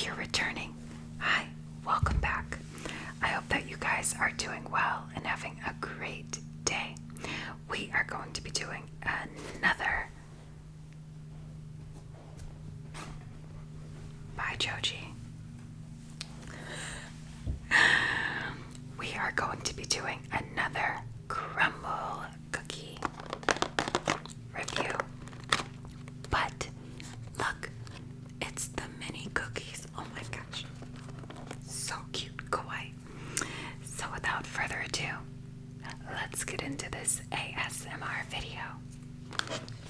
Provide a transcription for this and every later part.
if you're returning, hi, welcome back. I hope that you guys are doing well and having a great day. We are going to be doing another Bye Joji. We are going to be doing another CRUMBL cookie review. But look, it's the mini cookies. Oh my gosh. So cute, kawaii. So without further ado, let's get into this ASMR video.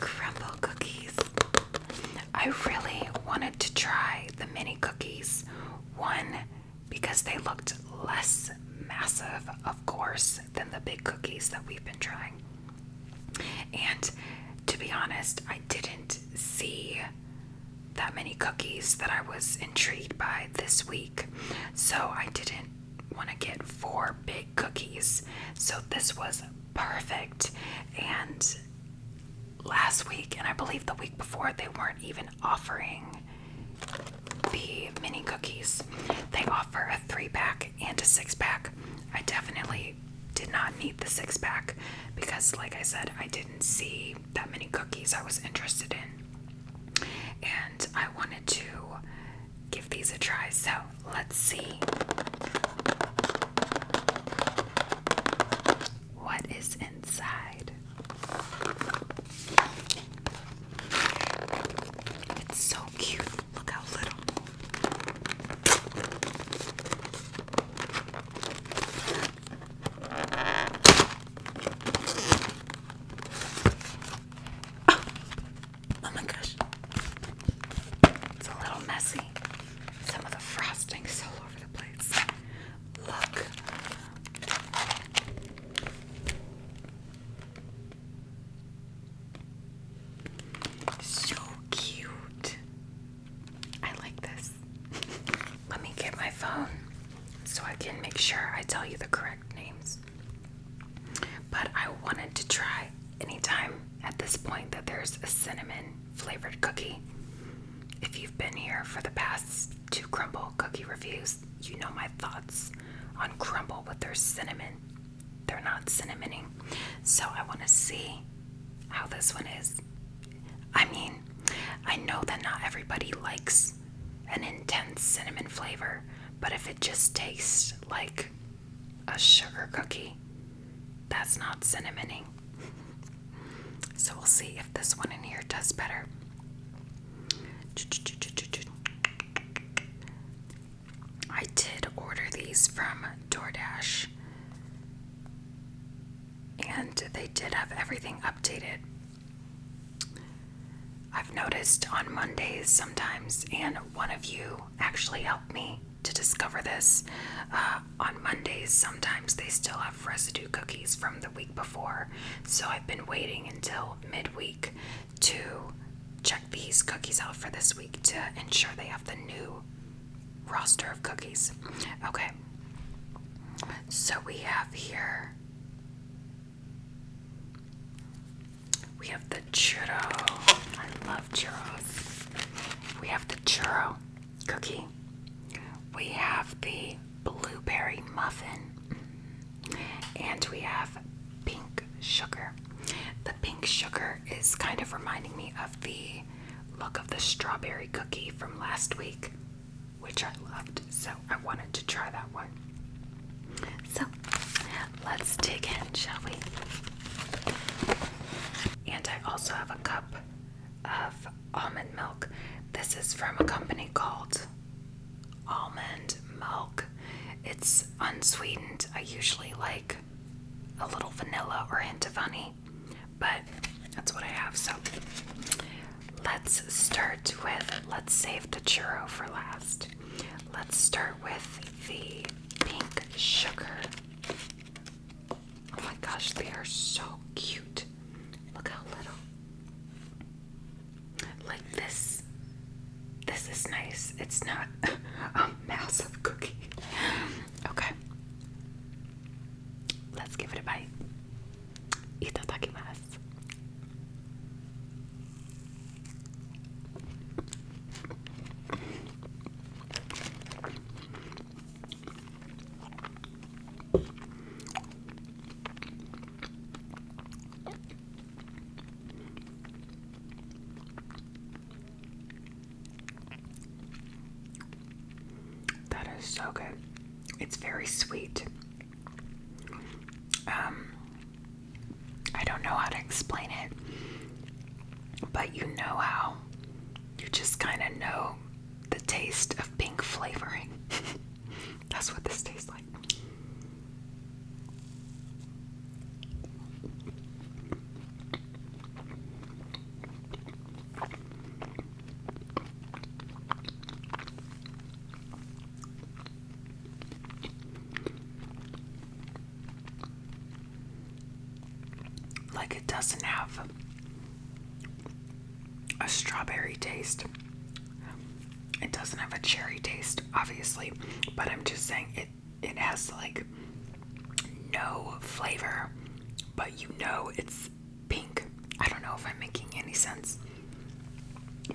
CRUMBL cookies. I really wanted to try the mini cookies. One, because they looked less massive, of course, than the big cookies that we've been trying. And to be honest, I didn't see that many cookies that I was intrigued by this week. So I didn't want to get 4 big cookies. So this was perfect. And last week, and I believe the week before, they weren't even offering the mini cookies. They offer a 3-pack and a 6-pack. I definitely did not need the 6-pack because, like I said, I didn't see that many cookies I was interested in. And I wanted to give these a try. So let's see what is inside. It's so cute. Look how little. Oh my gosh. It's a little messy. Some of the frosting's all over the place. Look. So cute. I like this. Let me get my phone so I can make sure I tell you the correct names. But I wanted to try anytime at this point that there's a cinnamon flavored cookie. If you've been here for the past 2 CRUMBL cookie reviews, you know my thoughts on CRUMBL with their cinnamon. They're not cinnamoning. So I want to see how this one is. I mean, I know that not everybody likes an intense cinnamon flavor, but if it just tastes like a sugar cookie, that's not cinnamoning. So we'll see if this one in here does better. I did order these from DoorDash, and they did have everything updated. I've noticed on Mondays sometimes, and one of you actually helped me to discover this. On Mondays, sometimes they still have residue cookies from the week before, so I've been waiting until midweek to check these cookies out for this week to ensure they have the new roster of cookies. Okay, so we have here, we have the churro. I love churros. We have the churro cookie. We have the blueberry muffin. And we have pink sugar. The pink sugar is kind of reminding me of the look of the strawberry cookie from last week, which I loved. So I wanted to try that one. So let's dig in, shall we? And I also have a cup of almond milk. This is from a company called Almond Milk. It's unsweetened. I usually like a little vanilla or a hint of honey, but that's what I have. So let's start with, let's save the churro for last. Let's start with the pink sugar. Oh my gosh, they are so cute. Look how little. Like this. This is nice. It's not a massive cookie. Okay. Let's give it a bite. Itadakimasu. is so good. It's very sweet. I don't know how to explain it, but you know how you just kind of know the taste of pink flavoring. That's what this tastes like. Like, it doesn't have a strawberry taste. It doesn't have a cherry taste, obviously, but I'm just saying it has like no flavor, but you know it's pink. I don't know if I'm making any sense,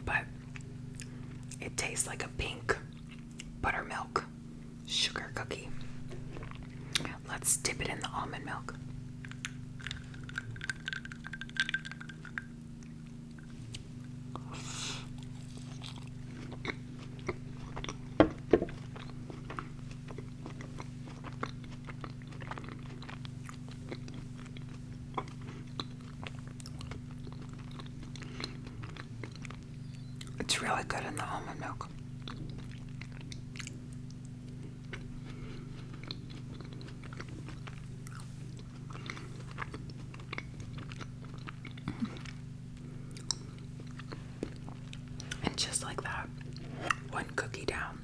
but it tastes like a pink buttermilk sugar cookie. Let's dip it in the almond milk. It's really good in the almond milk. And just like that, one cookie down.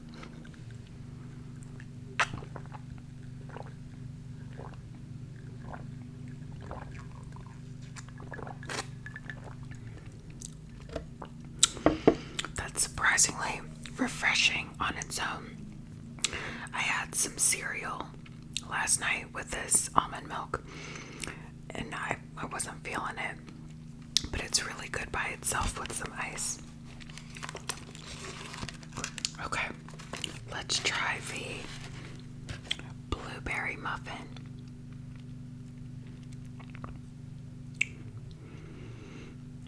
That's surprisingly refreshing on its own. I had some cereal last night with this almond milk, and I wasn't feeling it, but it's really good by itself with some ice. Okay, let's try the blueberry muffin.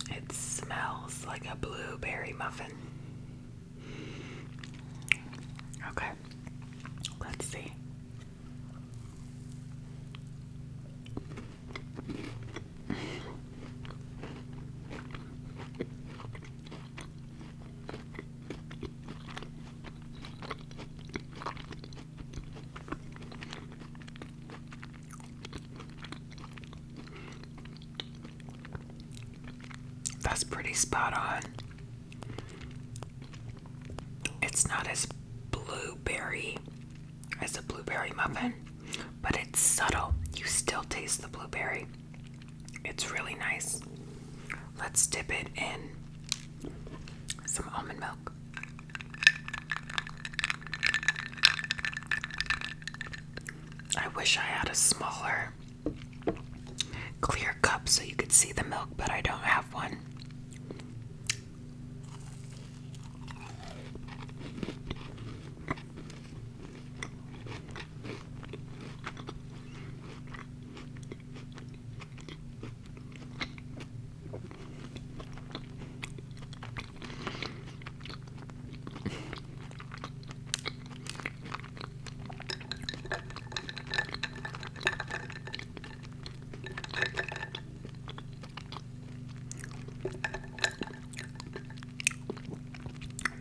It smells like a blueberry muffin. Okay, let's see. That's pretty spot on. It's not as blueberry as a blueberry muffin, but it's subtle. You still taste the blueberry. It's really nice. Let's dip it in some almond milk. I wish I had a smaller clear cup so you could see the milk, but I don't have one.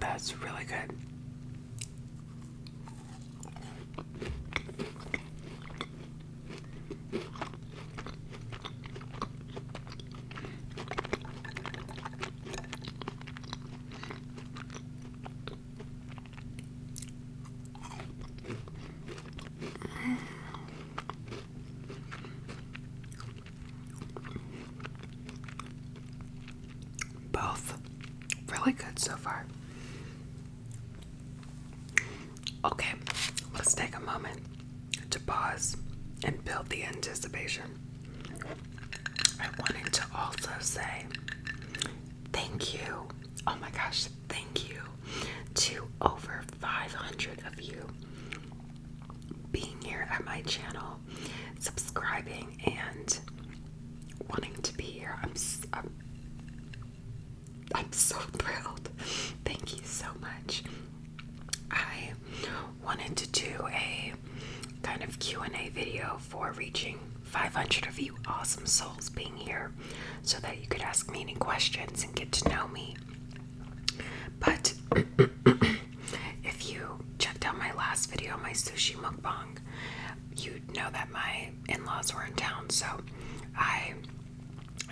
That's really good. Both really good so far. Okay, let's take a moment to pause and build the anticipation. I wanted to also say thank you. Oh my gosh, thank you to over 500 of you being here at my channel, subscribing, and wanting to be here. I'm so thrilled. Thank you so much. I wanted to do a kind of Q&A video for reaching 500 of you awesome souls being here so that you could ask me any questions and get to know me. But if you checked out my last video, my sushi mukbang, you'd know that my in-laws were in town, so I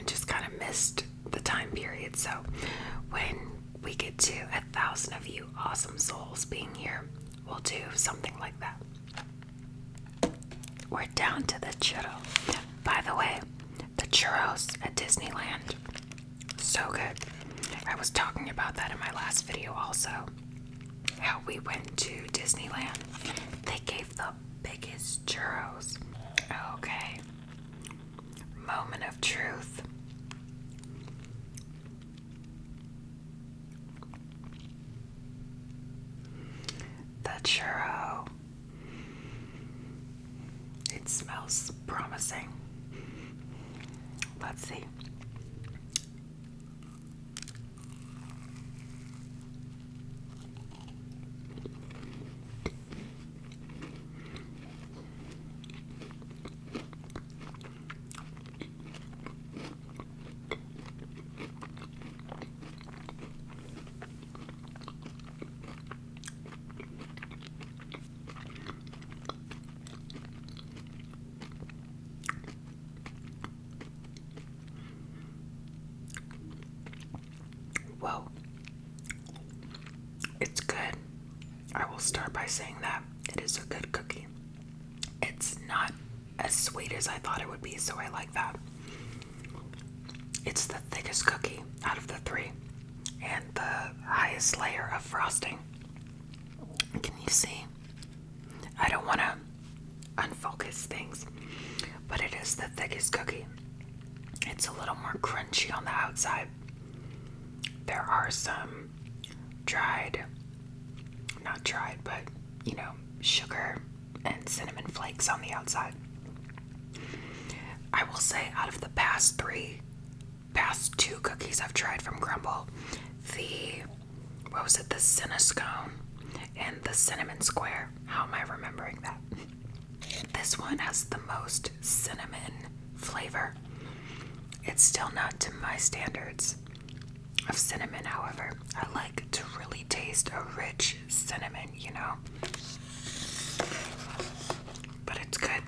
just kind of missed the time period. So when we get to 1,000 of you awesome souls being here, we'll do something like that. We're down to the churro. By the way, the churros at Disneyland, so good. I was talking about that in my last video also. How we went to Disneyland. They gave the biggest churros. Okay. Moment of truth. The churro. It smells promising. Let's see. Whoa, it's good. I will start by saying that it is a good cookie. It's not as sweet as I thought it would be, so I like that. It's the thickest cookie out of the three and the highest layer of frosting. Can you see? I don't want to unfocus things, but it is the thickest cookie. It's a little more crunchy on the outside. There are some not dried, but sugar and cinnamon flakes on the outside. I will say out of the past two cookies I've tried from CRUMBL, the Cinnascone and the cinnamon square. How am I remembering that? This one has the most cinnamon flavor. It's still not to my standards of cinnamon, however. I like to really taste a rich cinnamon, But it's good.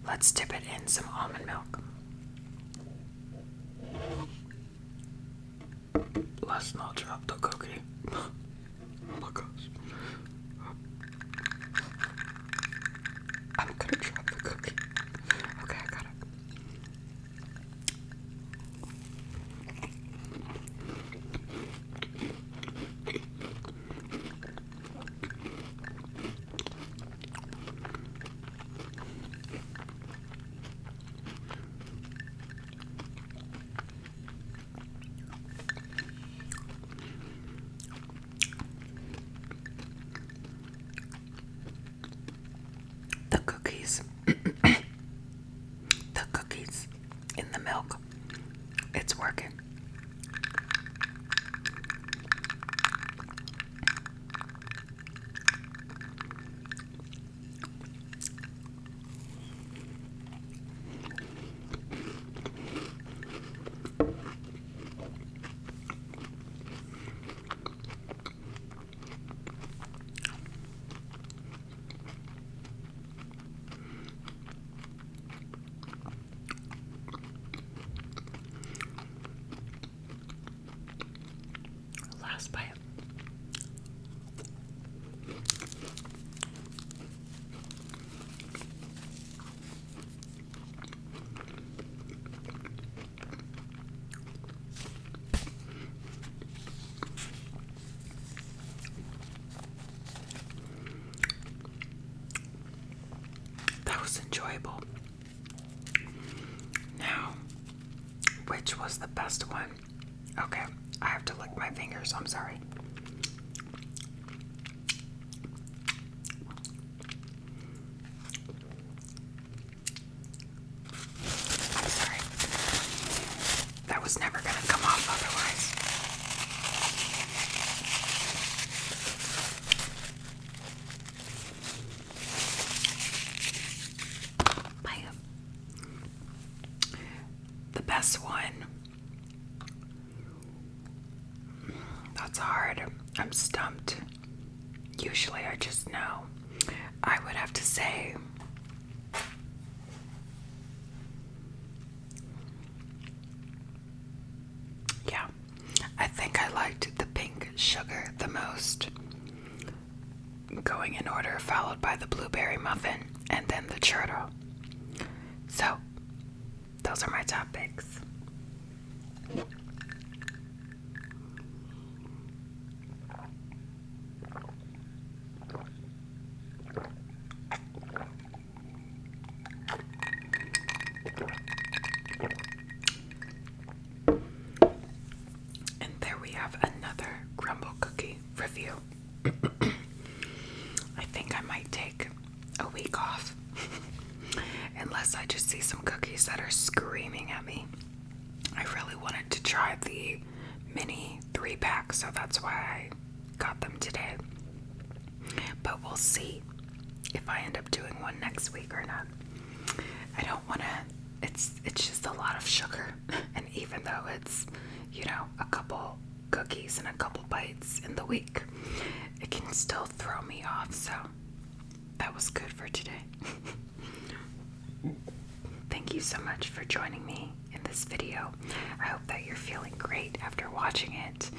Let's dip it in some almond milk. Let's not drop the cookie. Oh my gosh. I'm gonna drop the cookie. Okay, I got it. The cookies in the milk, it's working. Last bite. That was enjoyable. Now, which was the best one? Okay, I have to lick my fingers, I'm sorry. I'm sorry. That was never gonna come off otherwise. usually I just know. I would have to say yeah, I think I liked the pink sugar the most, going in order, followed by the blueberry muffin and then the churro. So those are my top picks. And there we have another crumble cookie review. I think I might take a week off unless I just see some cookies that are screaming at me. I really wanted to try the mini 3-pack, so that's why I got them today. But we'll see if I end up doing one next week or not. I don't want to, it's just a lot of sugar. And even though it's, a couple cookies and a couple bites in the week, it can still throw me off. So that was good for today. Thank you so much for joining me in this video. I hope that you're feeling great after watching it,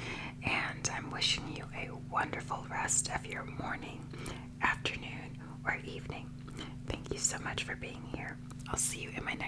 and I'm wishing you a wonderful rest of your morning, afternoon, or evening. Thank you so much for being here. I'll see you in my next